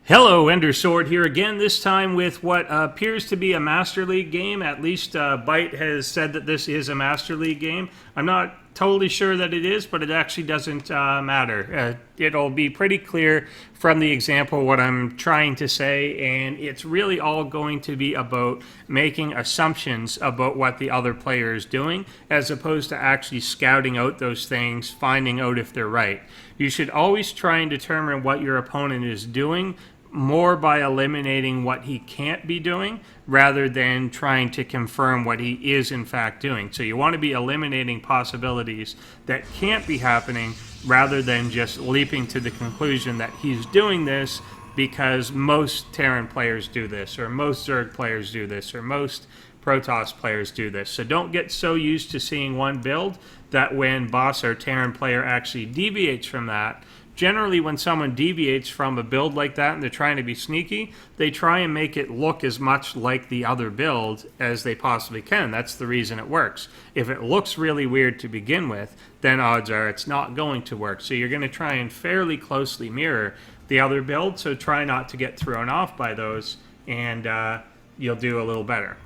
Hello, EnderSword here again, this time with what appears to be a Master League game. At least Byte has said that this is a Master League game. I'm not totally sure that it is, but it actually doesn't matter. It'll be pretty clear from the example what I'm trying to say, and it's really all going to be about making assumptions about what the other player is doing, as opposed to actually scouting out those things, finding out if they're right. You should always try and determine what your opponent is doing more by eliminating what he can't be doing rather than trying to confirm what he is in fact doing. So you want to be eliminating possibilities that can't be happening rather than just leaping to the conclusion that he's doing this because most Terran players do this, or most Zerg players do this, or most Protoss players do this. So don't get so used to seeing one build that when boss or Terran player actually deviates from that. Generally, when someone deviates from a build like that and they're trying to be sneaky, they try and make it look as much like the other build as they possibly can. That's the reason it works. If it looks really weird to begin with, then odds are it's not going to work. So you're going to try and fairly closely mirror the other build, so try not to get thrown off by those, and you'll do a little better.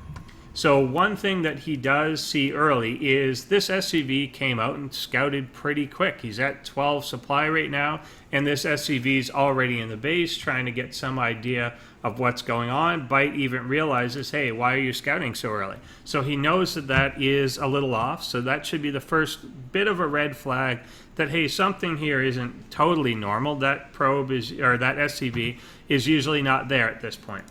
So one thing that he does see early is this SCV came out and scouted pretty quick. He's at 12 supply right now, and this SCV is already in the base trying to get some idea of what's going on. Byte even realizes, hey, why are you scouting so early? So he knows that that is a little off, so that should be the first bit of a red flag that, hey, something here isn't totally normal. That probe is, or that SCV is usually not there at this point.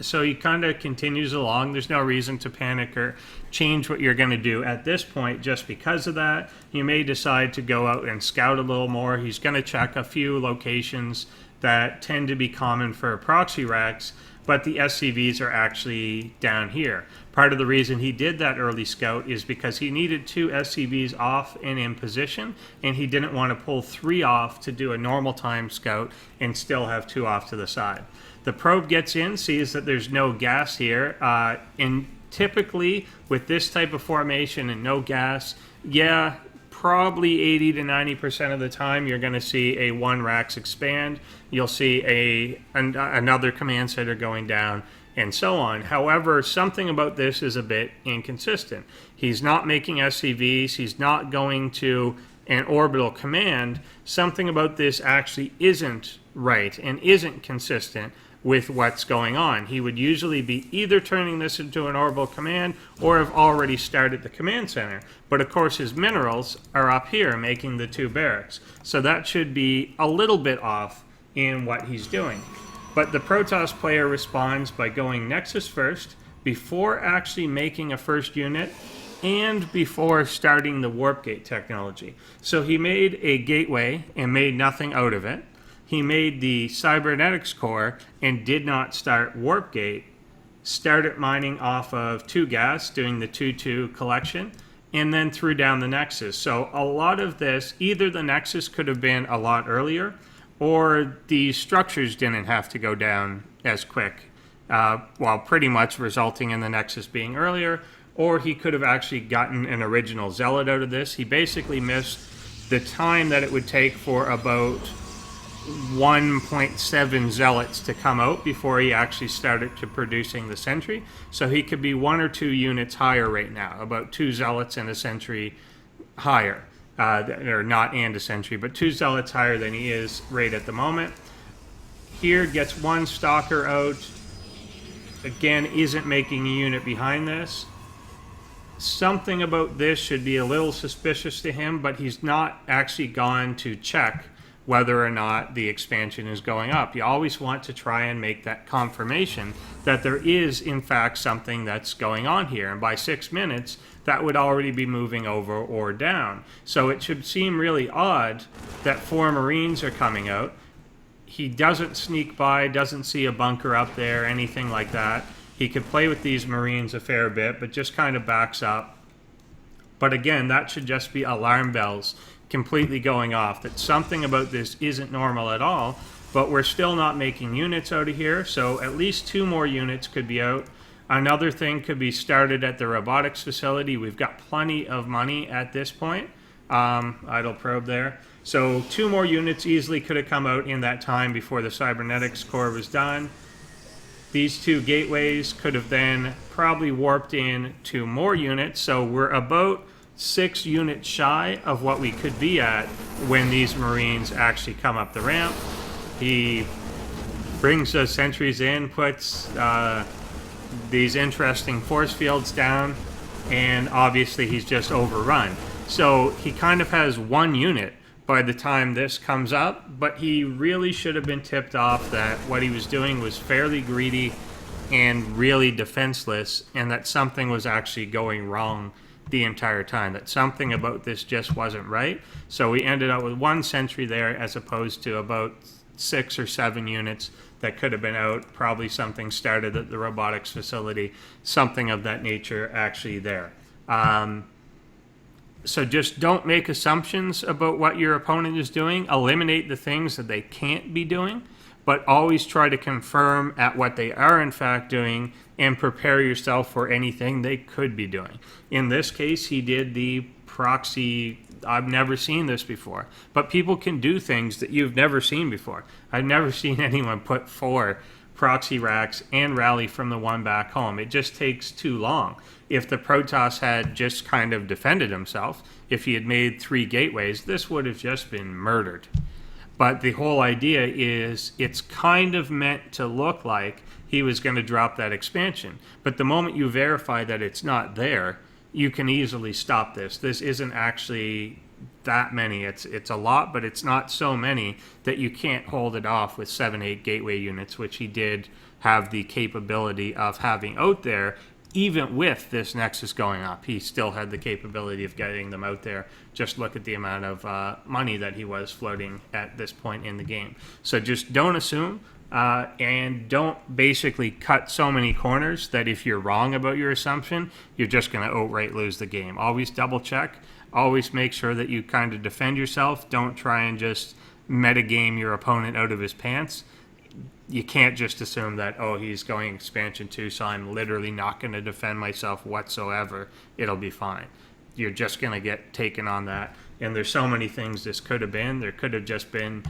So he kind of continues along. There's no reason to panic or change what you're going to do at this point just because of that. You may decide to go out and scout a little more. He's going to check a few locations that tend to be common for proxy racks, but the SCVs are actually down here. Part of the reason he did that early scout is because he needed 2 SCVs off and in position, and he didn't want to pull 3 off to do a normal time scout and still have 2 off to the side. The probe gets in, sees that there's no gas here, and typically with this type of formation and no gas, yeah, probably 80 to 90% of the time you're going to see a 1 racks expand. You'll see another command center going down, and so on. However, something about this is a bit inconsistent. He's not making SCVs, he's not going to an orbital command. Something about this actually isn't right and isn't consistent with what's going on. He would usually be either turning this into an orbital command or have already started the command center. But of course his minerals are up here making the 2 barracks. So that should be a little bit off in what he's doing. But the Protoss player responds by going Nexus first before actually making a first unit and before starting the warp gate technology. So he made a gateway and made nothing out of it. He made the cybernetics core and did not start warp gate, started mining off of 2 gas, doing the 2-2 collection, and then threw down the nexus. So a lot of this, either the nexus could have been a lot earlier, or the structures didn't have to go down as quick, while pretty much resulting in the nexus being earlier, or he could have actually gotten an original zealot out of this. He basically missed the time that it would take for about 1.7 zealots to come out before he actually started to producing the sentry. So he could be 1 or 2 units higher right now, about 2 zealots and a sentry higher, or not and a sentry, but 2 zealots higher than he is right at the moment. Here gets 1 stalker out, again isn't making a unit behind this. Something about this should be a little suspicious to him, but he's not actually gone to check whether or not the expansion is going up. You always want to try and make that confirmation that there is in fact something that's going on here, and by 6 minutes that would already be moving over or down. So it should seem really odd that 4 Marines are coming out. He doesn't sneak by, doesn't see a bunker up there, anything like that. He could play with these Marines a fair bit, but just kind of backs up. But again, that should just be alarm bells completely going off, that something about this isn't normal at all. But we're still not making units out of here, so at least 2 more units could be out. Another thing could be started at the robotics facility. We've got plenty of money at this point. Idle probe there. So 2 more units easily could have come out in that time before the cybernetics core was done. These 2 gateways could have then probably warped in 2 more units, so we're about 6 units shy of what we could be at when these Marines actually come up the ramp. He brings those sentries in, puts these interesting force fields down, and obviously he's just overrun. So he kind of has 1 unit by the time this comes up, but he really should have been tipped off that what he was doing was fairly greedy and really defenseless, and that something was actually going wrong the entire time, that something about this just wasn't right. So we ended up with 1 sentry there as opposed to about 6 or 7 units that could have been out. Probably something started at the robotics facility, something of that nature actually there. So just don't make assumptions about what your opponent is doing. Eliminate the things that they can't be doing, but always try to confirm at what they are in fact doing and prepare yourself for anything they could be doing. In this case, he did the proxy. I've never seen this before, but people can do things that you've never seen before. I've never seen anyone put 4 proxy racks and rally from the one back home. It just takes too long. If the Protoss had just kind of defended himself, if he had made 3 gateways, this would have just been murdered. But the whole idea is it's kind of meant to look like he was going to drop that expansion. But the moment you verify that it's not there, you can easily stop this. This isn't actually that many. It's a lot, but it's not so many that you can't hold it off with 7-8 gateway units, which he did have the capability of having out there. Even with this Nexus going up, he still had the capability of getting them out there. Just look at the amount of money that he was floating at this point in the game. So just don't assume, and don't basically cut so many corners that if you're wrong about your assumption, you're just going to outright lose the game. Always double check. Always make sure that you kind of defend yourself. Don't try and just metagame your opponent out of his pants. You can't just assume that, oh, he's going expansion 2, so I'm literally not going to defend myself whatsoever. It'll be fine. You're just going to get taken on that. And there's so many things this could have been. There could have just been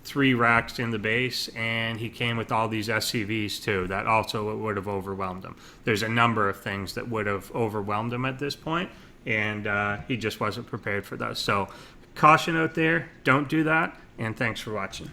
3 racks in the base, and he came with all these SCVs too. That also would have overwhelmed him. There's a number of things that would have overwhelmed him at this point, and he just wasn't prepared for those. So caution out there. Don't do that, and thanks for watching.